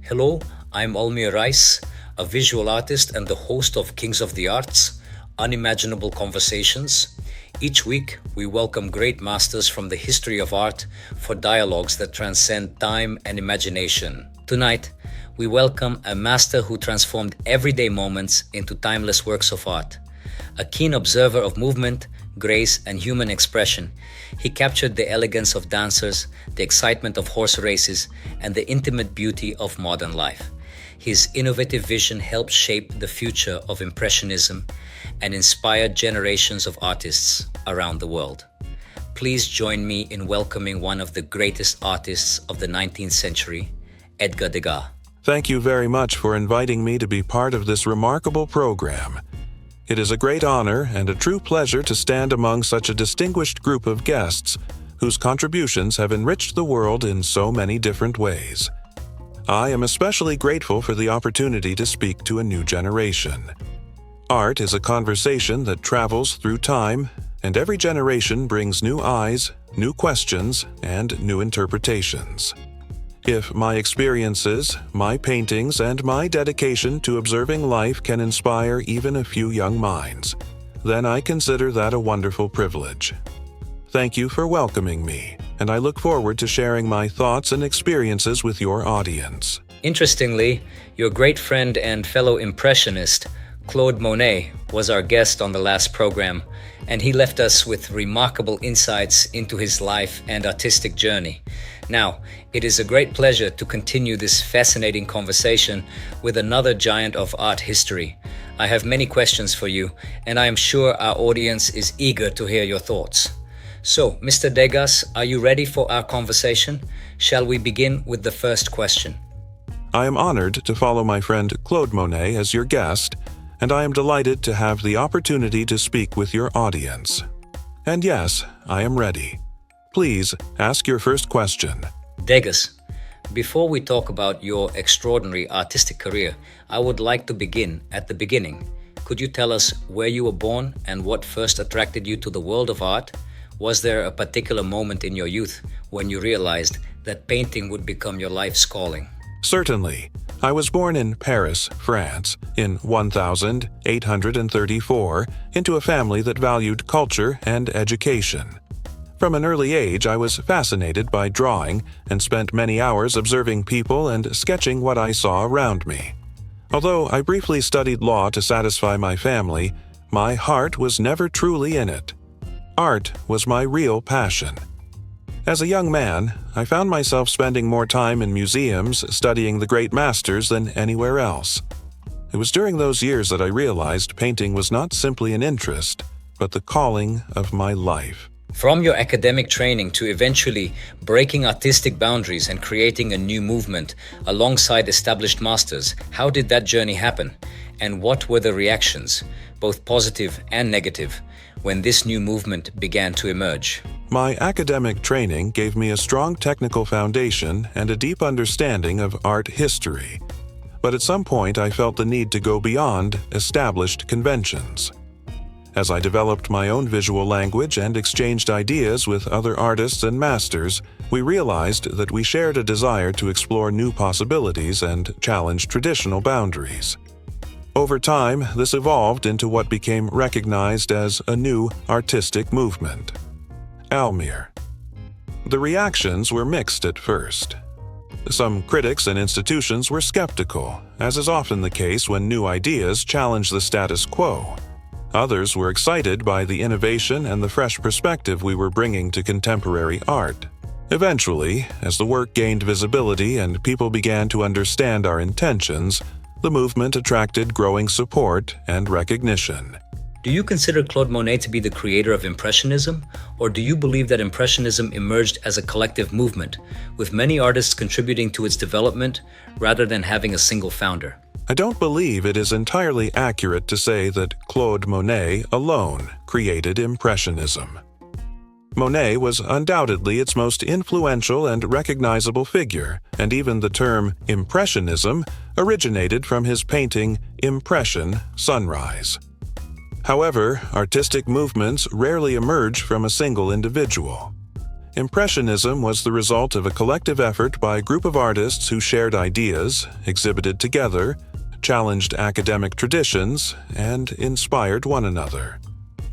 Hello, I'm Rice, a visual artist and the host of Kings of the Arts, Unimaginable Conversations. Each week, we welcome great masters from the history of art for dialogues that transcend time and imagination. Tonight, we welcome a master who transformed everyday moments into timeless works of art. A keen observer of movement, grace, and human expression, he captured the elegance of dancers, the excitement of horse races, and the intimate beauty of modern life. His innovative vision helped shape the future of Impressionism and inspired generations of artists around the world. Please join me in welcoming one of the greatest artists of the 19th century, Edgar Degas. Thank you very much for inviting me to be part of this remarkable program. It is a great honor and a true pleasure to stand among such a distinguished group of guests whose contributions have enriched the world in so many different ways. I am especially grateful for the opportunity to speak to a new generation. Art is a conversation that travels through time, and every generation brings new eyes, new questions, and new interpretations. If my experiences, my paintings, and my dedication to observing life can inspire even a few young minds, then I consider that a wonderful privilege. Thank you for welcoming me, and I look forward to sharing my thoughts and experiences with your audience. Interestingly, your great friend and fellow Impressionist, Claude Monet, was our guest on the last program, and he left us with remarkable insights into his life and artistic journey. Now, it is a great pleasure to continue this fascinating conversation with another giant of art history. I have many questions for you, and I am sure our audience is eager to hear your thoughts. So, Mr. Degas, are you ready for our conversation? Shall we begin with the first question? I am honored to follow my friend Claude Monet as your guest, and I am delighted to have the opportunity to speak with your audience. And yes, I am ready. Please ask your first question. Degas, before we talk about your extraordinary artistic career, I would like to begin at the beginning. Could you tell us where you were born and what first attracted you to the world of art? Was there a particular moment in your youth when you realized that painting would become your life's calling? Certainly. I was born in Paris, France, in 1834, into a family that valued culture and education. From an early age, I was fascinated by drawing and spent many hours observing people and sketching what I saw around me. Although I briefly studied law to satisfy my family, my heart was never truly in it. Art was my real passion. As a young man, I found myself spending more time in museums studying the great masters than anywhere else. It was during those years that I realized painting was not simply an interest, but the calling of my life. From your academic training to eventually breaking artistic boundaries and creating a new movement alongside established masters, how did that journey happen? And what were the reactions, both positive and negative, when this new movement began to emerge? My academic training gave me a strong technical foundation and a deep understanding of art history. But at some point I felt the need to go beyond established conventions. As I developed my own visual language and exchanged ideas with other artists and masters, we realized that we shared a desire to explore new possibilities and challenge traditional boundaries. Over time, this evolved into what became recognized as a new artistic movement, Almere. The reactions were mixed at first. Some critics and institutions were skeptical, as is often the case when new ideas challenge the status quo. Others were excited by the innovation and the fresh perspective we were bringing to contemporary art. Eventually, as the work gained visibility and people began to understand our intentions, the movement attracted growing support and recognition. Do you consider Claude Monet to be the creator of Impressionism, or do you believe that Impressionism emerged as a collective movement, with many artists contributing to its development rather than having a single founder? I don't believe it is entirely accurate to say that Claude Monet alone created Impressionism. Monet was undoubtedly its most influential and recognizable figure, and even the term Impressionism originated from his painting Impression, Sunrise. However, artistic movements rarely emerge from a single individual. Impressionism was the result of a collective effort by a group of artists who shared ideas, exhibited together, challenged academic traditions, and inspired one another.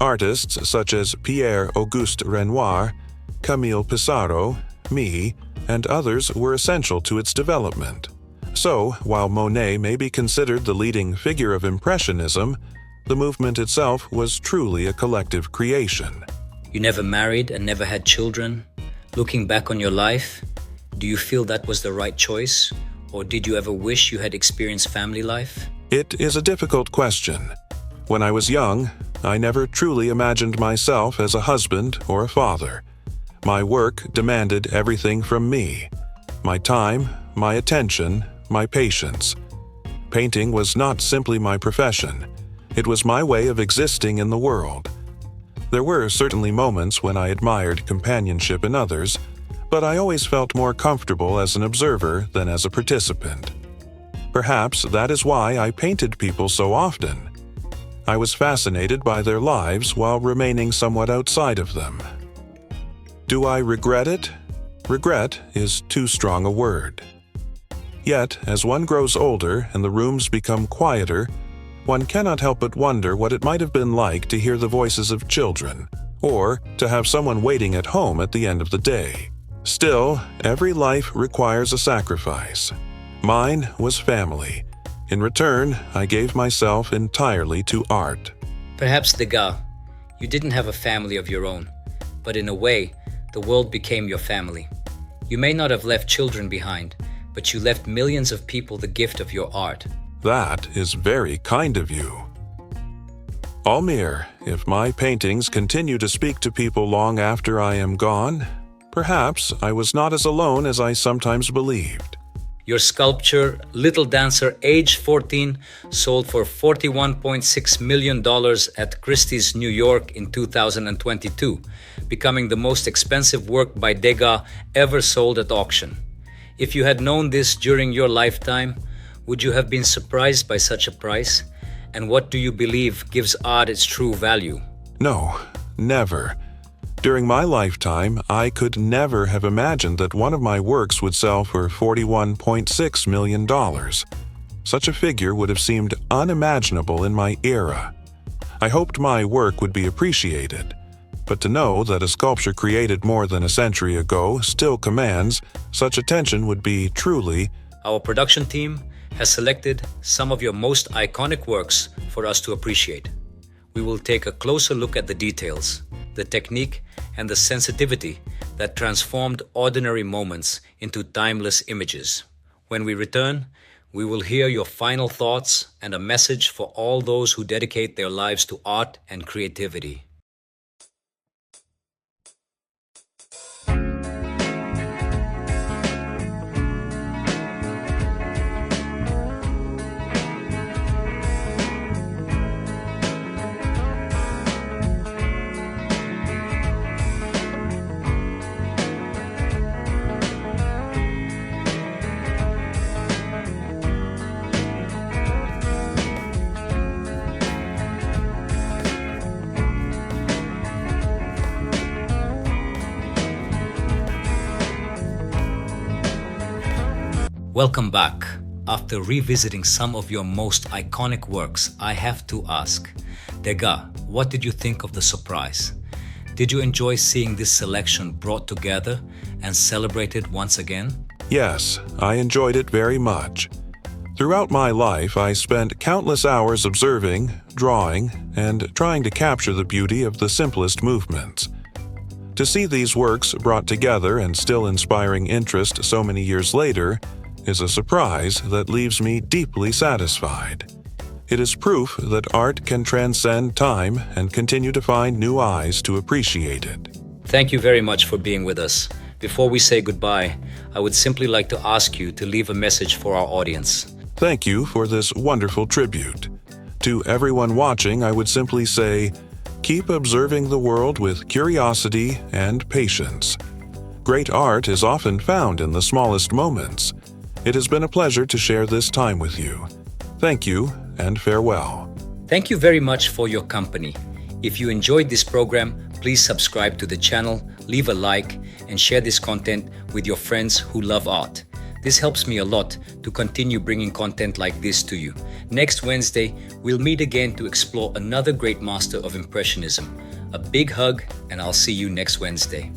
Artists such as Pierre-Auguste Renoir, Camille Pissarro, me, and others were essential to its development. So, while Monet may be considered the leading figure of Impressionism, the movement itself was truly a collective creation. You never married and never had children. Looking back on your life, do you feel that was the right choice? Or did you ever wish you had experienced family life? It is a difficult question. When I was young, I never truly imagined myself as a husband or a father. My work demanded everything from me: my time, my attention, my patience. Painting was not simply my profession. It was my way of existing in the world. There were certainly moments when I admired companionship in others, but I always felt more comfortable as an observer than as a participant. Perhaps that is why I painted people so often. I was fascinated by their lives while remaining somewhat outside of them. Do I regret it? Regret is too strong a word. Yet, as one grows older and the rooms become quieter, one cannot help but wonder what it might have been like to hear the voices of children, or to have someone waiting at home at the end of the day. Still, every life requires a sacrifice. Mine was family. In return, I gave myself entirely to art. Perhaps, Degas, you didn't have a family of your own, but in a way, the world became your family. You may not have left children behind, but you left millions of people the gift of your art. That is very kind of you. Almir, if my paintings continue to speak to people long after I am gone, perhaps I was not as alone as I sometimes believed. Your sculpture, Little Dancer, age 14, sold for $41.6 million at Christie's, New York in 2022, becoming the most expensive work by Degas ever sold at auction. If you had known this during your lifetime, would you have been surprised by such a price? And what do you believe gives art its true value? No, never. During my lifetime, I could never have imagined that one of my works would sell for $41.6 million. Such a figure would have seemed unimaginable in my era. I hoped my work would be appreciated, but to know that a sculpture created more than a century ago still commands such attention would be truly... Our production team has selected some of your most iconic works for us to appreciate. We will take a closer look at the details, the technique, and the sensitivity that transformed ordinary moments into timeless images. When we return, we will hear your final thoughts and a message for all those who dedicate their lives to art and creativity. Welcome back. After revisiting some of your most iconic works, I have to ask, Degas, what did you think of the surprise? Did you enjoy seeing this selection brought together and celebrated once again? Yes, I enjoyed it very much. Throughout my life, I spent countless hours observing, drawing, and trying to capture the beauty of the simplest movements. To see these works brought together and still inspiring interest so many years later is a surprise that leaves me deeply satisfied. It is proof that art can transcend time and continue to find new eyes to appreciate it. Thank you very much for being with us. Before we say goodbye, I would simply like to ask you to leave a message for our audience. Thank you for this wonderful tribute. To everyone watching, I would simply say, keep observing the world with curiosity and patience. Great art is often found in the smallest moments. It has been a pleasure to share this time with you. Thank you and farewell. Thank you very much for your company. If you enjoyed this program, please subscribe to the channel, leave a like, and share this content with your friends who love art. This helps me a lot to continue bringing content like this to you. Next Wednesday, we'll meet again to explore another great master of Impressionism. A big hug, and I'll see you next Wednesday.